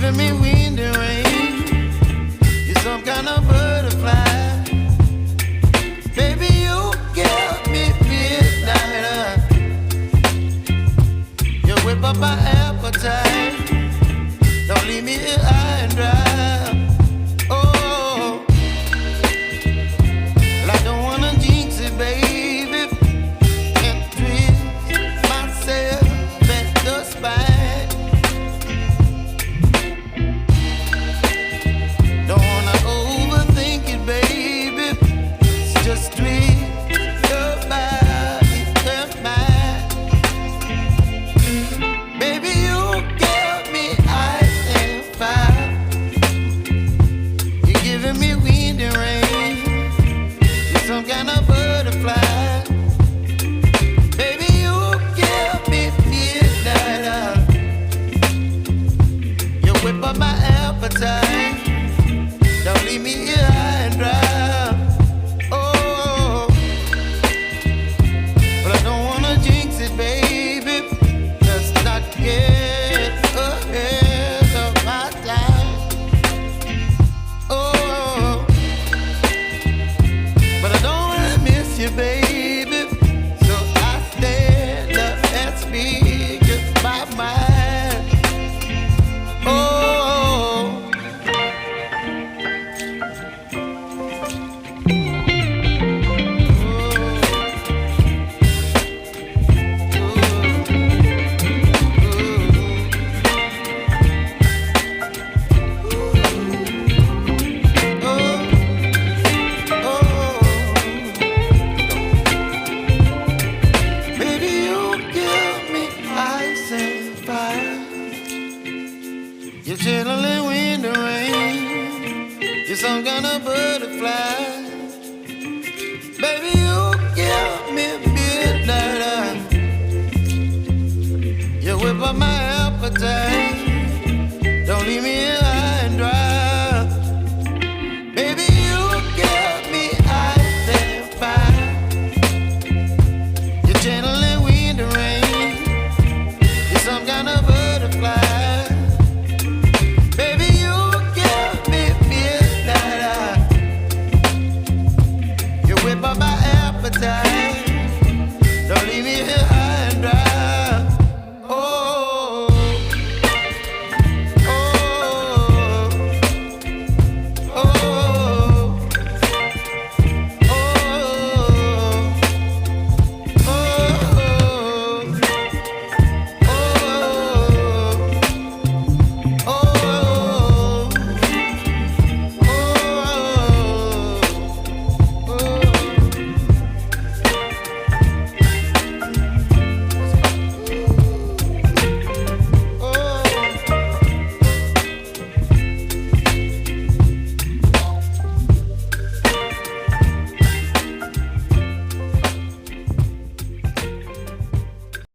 giving me wind and rain. You're some kind of butterfly. Baby, you give me midnight. You whip up my appetite. Don't leave me here high and dry. Oh, well, I don't wanna jinx it, baby, and twist myself at the spine. Don't wanna overthink it, baby. It's just twist your body and mine. Baby, you give me ice and fire. You're giving me wind and rain. You're some kind of butterfly. Baby, you give me midnight. You whip up my appetite. Don't leave me here high and dry. Oh, but I don't wanna jinx it, baby. Let's not get ahead of my time. Oh, but I don't wanna miss you, baby. So I stand up and speak just my mind. Oh. Baby, you give me ice and fire. You're chilling wind and rain. You're some kind of butterfly. Baby, you give me midnight. You whip up my appetite. Don't leave me